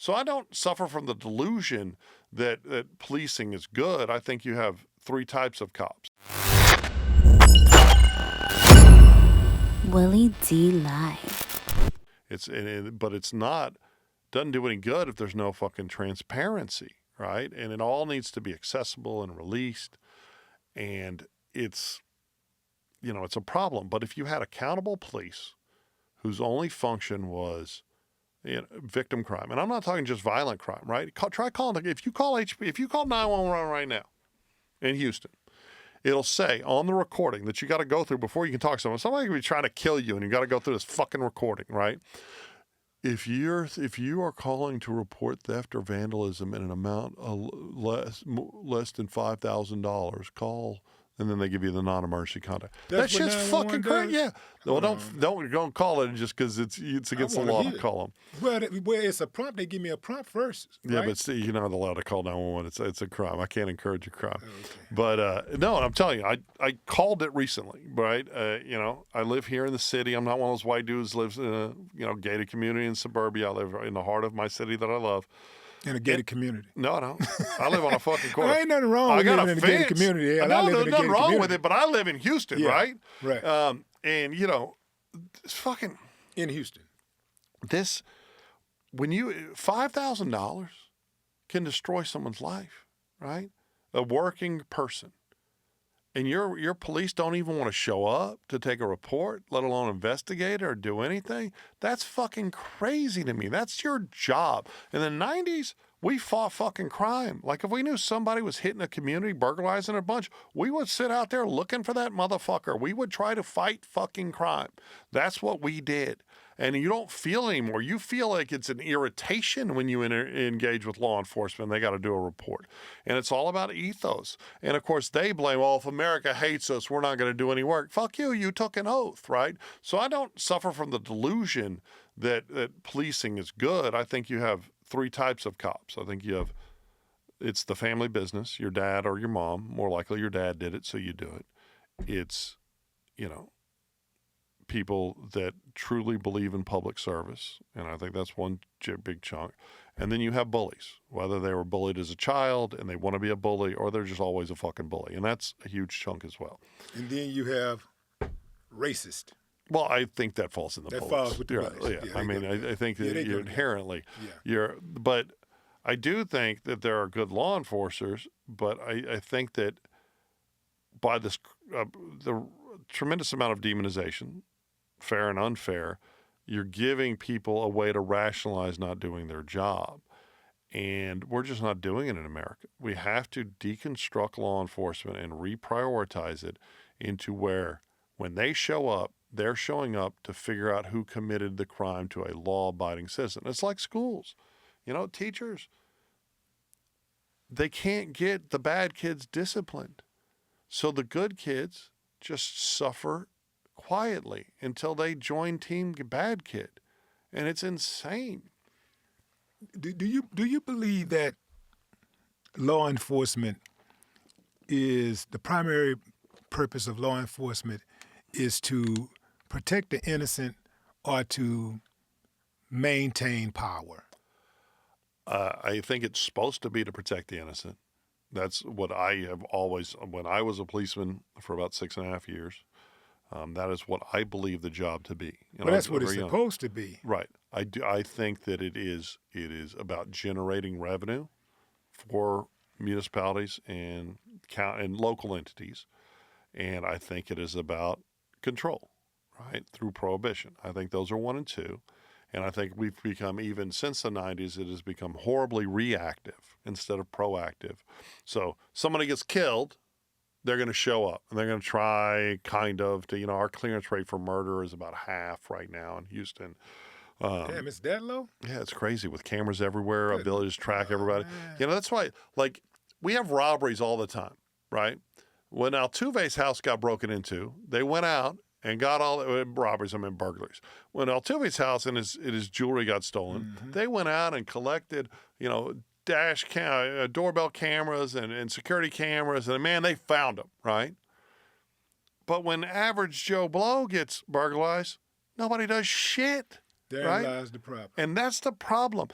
So I don't suffer from the delusion that policing is good. I think you have three types of cops. Willie D. Live. But it's not, doesn't do any good if there's no fucking transparency, right? And it all needs to be accessible and released. And it's a problem. But if you had accountable police whose only function was victim crime, and I'm not talking just violent crime, right? Try calling, if you call 911 right now in Houston, it'll say on the recording that you got to go through before you can talk to someone. Somebody could be trying to kill you and you got to go through this fucking recording, right? If you are calling to report theft or vandalism in an amount less than $5,000, call. And then they give you the non-emergency contact. That shit's fucking crazy. Yeah. Well, don't call it just because it's against the law to call them. Well, it's a prompt. They give me a prompt first. Yeah, right? but see, you're not allowed to call 911. It's a crime. I can't encourage a crime. Okay. But no, I'm telling you, I called it recently. Right. I live here in the city. I'm not one of those white dudes who lives in a gated community in suburbia. I live in the heart of my city that I love. In a gated community. No, I don't. I live on a fucking corner. There ain't nothing wrong with living in a gated community. Yeah, no, there's nothing wrong with it, but I live in Houston, right? Right. And, it's fucking... In Houston. $5,000 can destroy someone's life, right? A working person. And your police don't even want to show up to take a report, let alone investigate or do anything. That's fucking crazy to me. That's your job. In the 90s, we fought fucking crime. Like if we knew somebody was hitting a community, burglarizing a bunch, we would sit out there looking for that motherfucker. We would try to fight fucking crime. That's what we did. And you don't feel anymore. You feel like it's an irritation when you engage with law enforcement. They got to do a report. And it's all about ethos. And, of course, they blame, well, if America hates us, we're not going to do any work. Fuck you. You took an oath, right? So I don't suffer from the delusion that policing is good. I think you have three types of cops. I think it's the family business, your dad or your mom. More likely your dad did it, so you do it. It's, people that truly believe in public service, and I think that's one big chunk. And then you have bullies, whether they were bullied as a child and they want to be a bully, or they're just always a fucking bully, and that's a huge chunk as well. And then you have racist. Well, I think that falls in the bullies. That falls with the bullies. Yeah. I think that you're inherently, but I do think that there are good law enforcers, but I think that by this, the tremendous amount of demonization, fair and unfair, you're giving people a way to rationalize not doing their job. And we're just not doing it in America. We have to deconstruct law enforcement and reprioritize it into where when they show up, they're showing up to figure out who committed the crime to a law-abiding citizen. It's like schools. Teachers, they can't get the bad kids disciplined. So the good kids just suffer quietly until they join Team Bad Kid. And it's insane. Do you believe that law enforcement is the primary purpose of law enforcement is to protect the innocent or to maintain power? I think it's supposed to be to protect the innocent. That's what I have always, when I was a policeman for about 6.5 years, that is what I believe the job to be. Well, that's what it's supposed to be. Right. I think that it is about generating revenue for municipalities and local entities. And I think it is about control, right, through prohibition. I think those are 1 and 2. And I think we've become, even since the 90s, it has become horribly reactive instead of proactive. So somebody gets killed, they're going to show up and they're going to try to, our clearance rate for murder is about half right now in Houston. Damn, it's that low? Yeah, it's crazy with cameras everywhere, ability to track everybody. That's why, we have robberies all the time, right? When Altuve's house got broken into, they went out and got all robberies, burglaries. When Altuve's house and his jewelry got stolen, they went out and collected, doorbell cameras and security cameras, and man, they found them, right? But when average Joe Blow gets burglarized, nobody does shit. There lies the problem. And that's the problem.